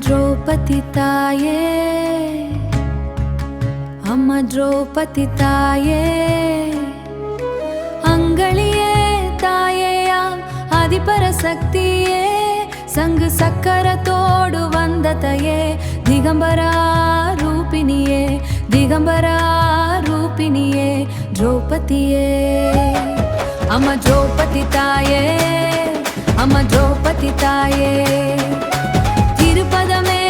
द्रौपदी ताये अम्मा द्रौपदी ताये अंगलिये तायेयाम आदिपराशक्तिये संग सक्करतोडु वंदतये दिगंबरा रूपिणिये द्रौपदिये अम्मा द्रौपदी ताये अम्मा द्रौपदी ताये तिरुपदमे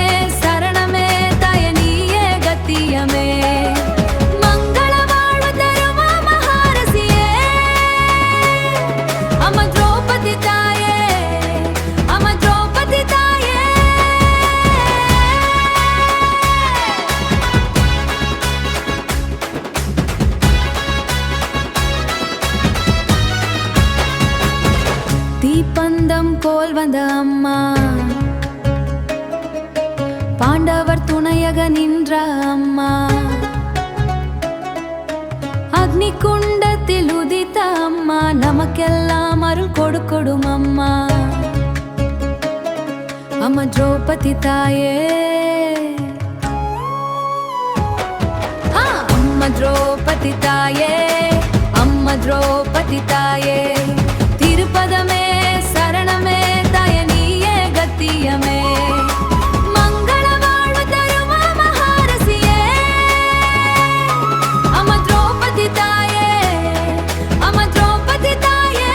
शरणमे ताये नीये गतियमे मंगल वाळु तरुम महारसिये अम्मा द्रौपदी ताये अम्मा द्रौपदी ताये தீப்பந்தம் போல் வந்த அம்மா பாண்டவர் துணையக நின்ற அம்மா அக்னி குண்டத்தில் உதித்த அம்மா நமக்கெல்லாம் அருள் கொடுக்கொடும் அம்மா அம்மா द्रौपदी தாயே அம்மா द्रौपदी தாயே அம்மா द्रौपदी தாயே तिरुपदमे शरणमे ताये नीये गतियमे मंगल वाळु तरुम महारसिये अम्मा द्रौपदी ताये अम्मा द्रौपदी ताये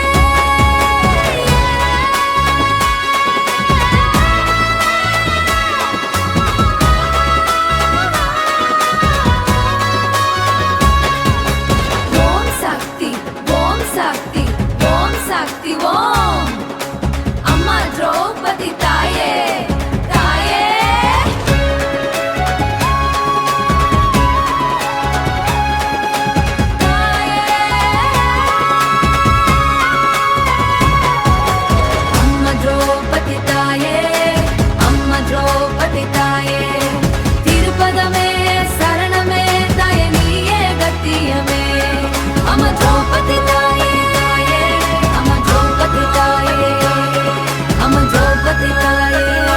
ओम शक्ति ओम शक्ति शक्ति ओम अम्मा द्रौपदी ताये ताये अम्मा द्रौपदी ताये अम्मा द्रौपदी ताये तिरुपदमे शरणमे ताये नीये गतियमे अम्मा द्रौपदी ताये अम्मा द्रौपदी ताये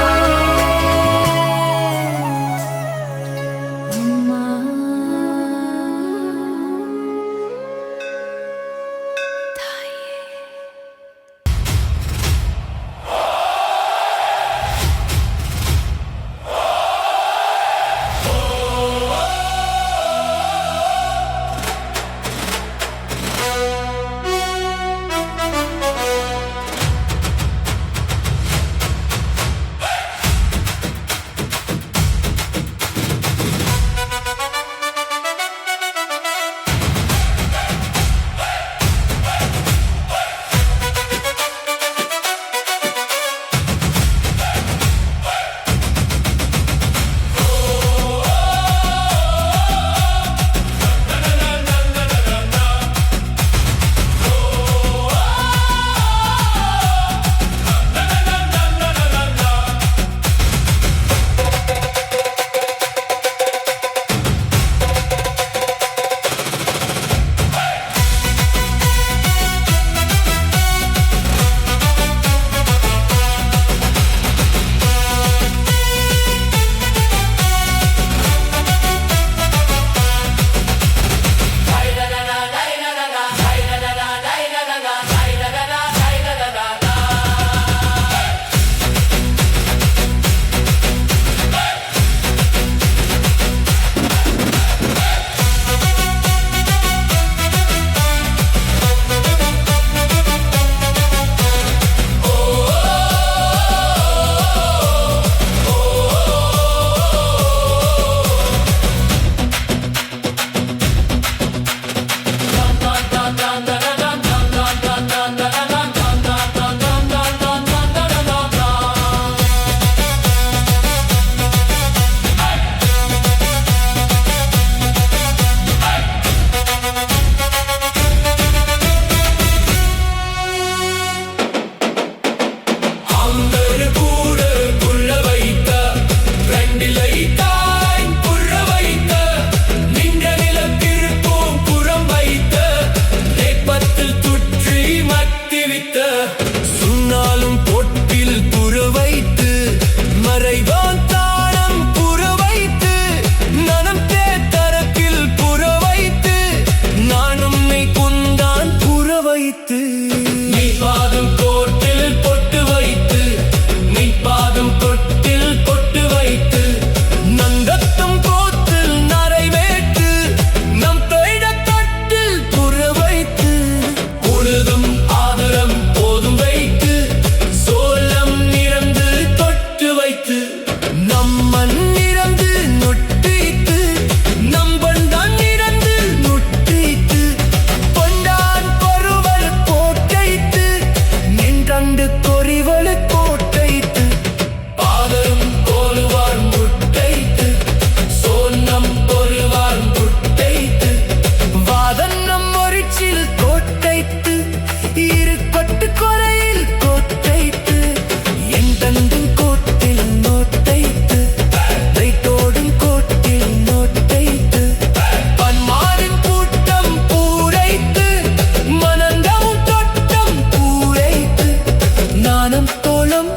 ഇരുളും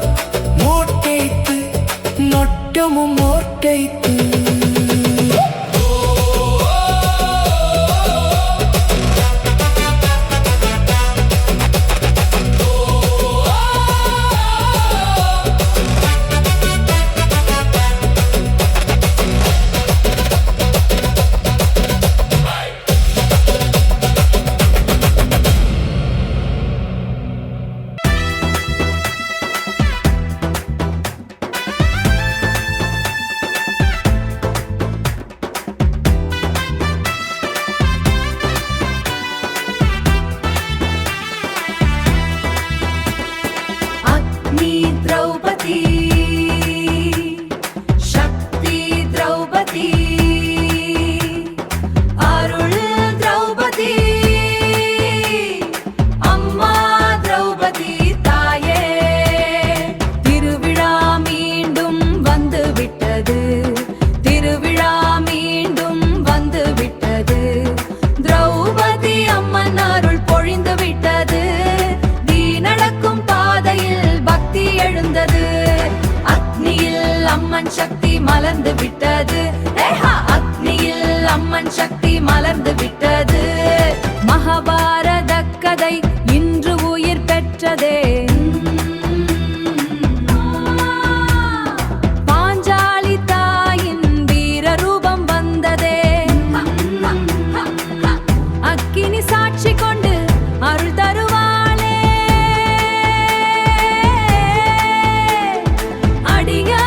മോട്ടേത്ത് നൊട്ടമും മോട്ടേത്ത് சக்தி மலர்ந்து விட்டது அக்னியில் அம்மன் சக்தி மலர்ந்து விட்டது மகாபாரத கதை இன்று உயிர் பெற்றதே பாஞ்சாலி தாயின் வீர ரூபம் வந்ததே அக்கினி சாட்சி கொண்டு அருள் தருவாளே அடியா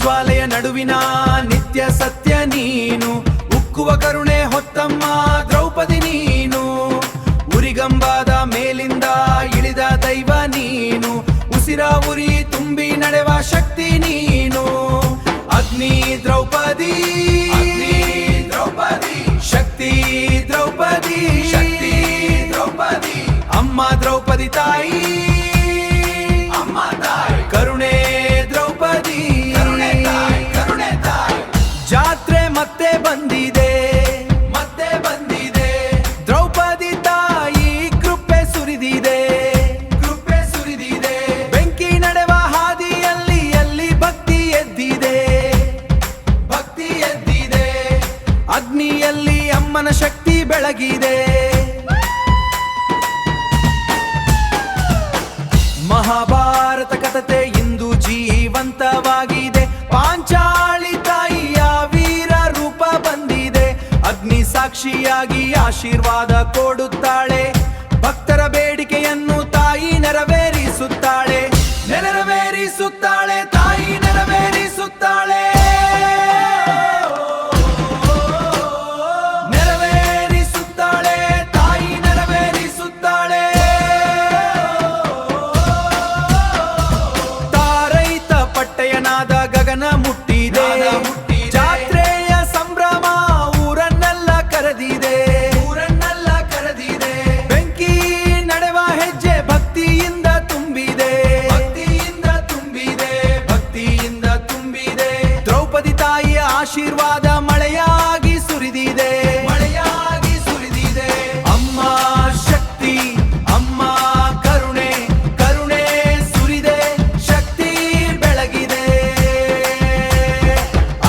ಜ್ವಾಲೆಯ ನಡುವಿನ ನಿತ್ಯ ಸತ್ಯ ನೀನು ಉಕ್ಕುವ ಕರುಣೆ ಹೊತ್ತಮ್ಮ ದ್ರೌಪದಿ ನೀನು ಉರಿಗಂಬಾದ ಮೇಲಿಂದ ಇಳಿದ ದೈವ ನೀನು ಉಸಿರ ಉರಿ ತುಂಬಿ ನಡೆವ ಶಕ್ತಿ ನೀನು ಅಗ್ನಿ ದ್ರೌಪದಿ ಶಕ್ತಿ ದ್ರೌಪದಿ ಅಮ್ಮ ದ್ರೌಪದಿ ತಾಯಿ ಕರುಣೆ ದ್ರೌಪದಿ ಜಾತ್ರೆ ಮತ್ತೆ ಬಂದಿ ಅಮ್ಮನ ಶಕ್ತಿ ಬೆಳಗಿದೆ. ಮಹಾಭಾರತ ಕಥೆ ಇಂದು ಜೀವಂತವಾಗಿದೆ. ಪಾಂಚಾಲಿ ತಾಯಿಯ ವೀರ ರೂಪ ಬಂದಿದೆ. ಅಗ್ನಿ ಸಾಕ್ಷಿಯಾಗಿ ಆಶೀರ್ವಾದ ಕೊಡುತ್ತಾಳೆ. ಭಕ್ತರ ಬೇಡಿಕೆಯನ್ನು ತಾಯಿ ನೆರವೇರಿಸುತ್ತಾಳೆ. ನೆರವೇರಿಸುತ್ತಾಳೆ ತಾಯಿ ನೆರವೇರಿಸುತ್ತಾಳೆ. ನೆರವೇರಿಸುತ್ತಾಳೆ ತಾಯಿ ನೆರವೇರಿಸುತ್ತಾಳೆ. ತಾರೈತ ಪಟ್ಟಯನಾದ ಗಗನ ಮುಟ್ಟಿದೆ. ಜಾತ್ರೆಯ ಸಂಭ್ರಮ ಊರನ್ನೆಲ್ಲ ಕರೆದಿದೆ. ಬೆಂಕಿ ನಡೆವ ಹೆಜ್ಜೆ ಭಕ್ತಿಯಿಂದ ತುಂಬಿದೆ. ದ್ರೌಪದಿ ತಾಯಿಯ ಆಶೀರ್ವಾದ ಮಳೆಯಾಗಿ ಸುರಿದಿದೆ. ಅಮ್ಮ ಶಕ್ತಿ, ಅಮ್ಮ ಕರುಣೆ, ಕರುಣೆ ಸುರಿದೆ, ಶಕ್ತಿ ಬೆಳಗಿದೆ.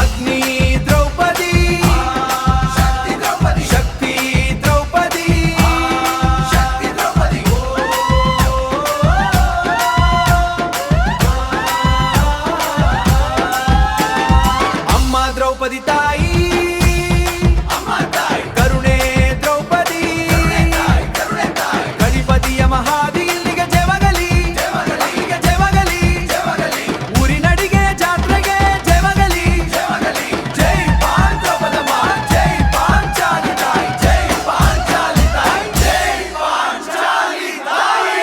ಅಗ್ನಿ ದ್ರೌಪದಿ, ಶಕ್ತಿ ದ್ರೌಪದಿ, ಅಮ್ಮ ದ್ರೌಪದಿ ತಾಯಿ, ಕರುಣೆ ದ್ರೌಪದಿ, ಗಣಪತಿಯ ಮಹಾದಿ ಇಲ್ಲಿಗೆ ಜಯವಾಗಲಿ, ಊರಿನಡಿಗೆ ಜಾತ್ರೆಗೆ ಜಯವಾಗಲಿ. ಜೈ ದ್ರೌಪದಮ್ಮ, ಜೈ ಪಾಂಚಾಲಿ ತಾಯಿ, ಜೈ ಪಾಂಚಾಲಿ ತಾಯಿ, ಜೈ ಪಾಂಚಾಲಿ ತಾಯಿ.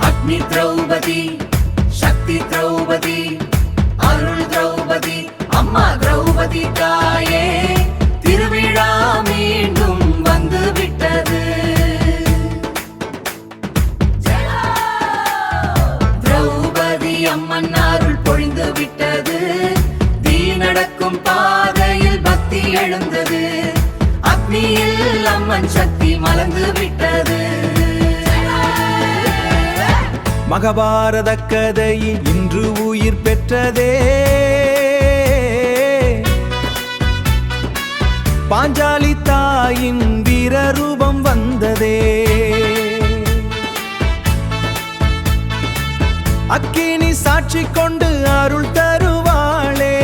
அக்னி திரௌபதி, சக்தி திரௌபதி, அருள் திரௌபதி, அம்மா திரௌபதி தாயே, திருவிழா மீண்டும் வந்து விட்டது. திரௌபதி அம்மன் அருள் பொழிந்து விட்டது. தீ நடக்கும் பாதையில் பக்தி எழுந்தது. அக்னியில் அம்மன் சக்தி மலர்ந்து விட்டது. மகாபாரத கதையில் இன்று உயிர் பெற்றதே. பாஞ்சாலி தாயின் வீரரூபம் வந்ததே. அக்கினி சாட்சி கொண்டு அருள் தருவாளே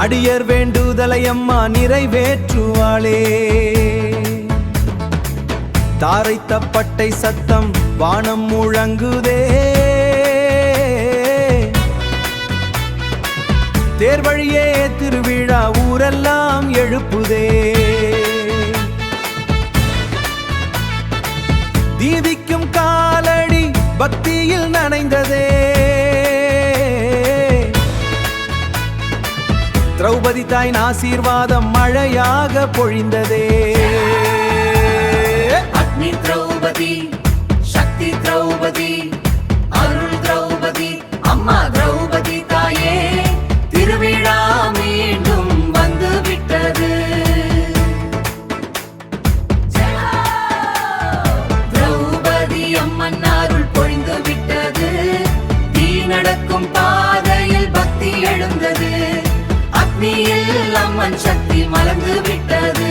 அடியர் வேண்டுதலை அம்மா நிறைவேற்றுவாளே தாரை தப்பட்டை சத்தம் வானம் முழங்குதே தேர்வழியே திருவிழா ஊரெல்லாம் எழுப்புதே தீதிக்கும் காலடி பக்தியில் நனைந்ததே திரௌபதி தாயின் ஆசீர்வாதம் மழையாக பொழிந்ததே அக்னி திரௌபதி சக்தி திரௌபதி அருள் திரௌபதி அம்மா திரௌபதி தாயே திருவிழா மீண்டும் வந்து விட்டது திரௌபதி அம்மன் அருள் பொழிந்து விட்டது தீ நடக்கும் பாதையில் பக்தி எழுந்தது அக்னியில் அம்மன் சக்தி மலர்ந்து விட்டது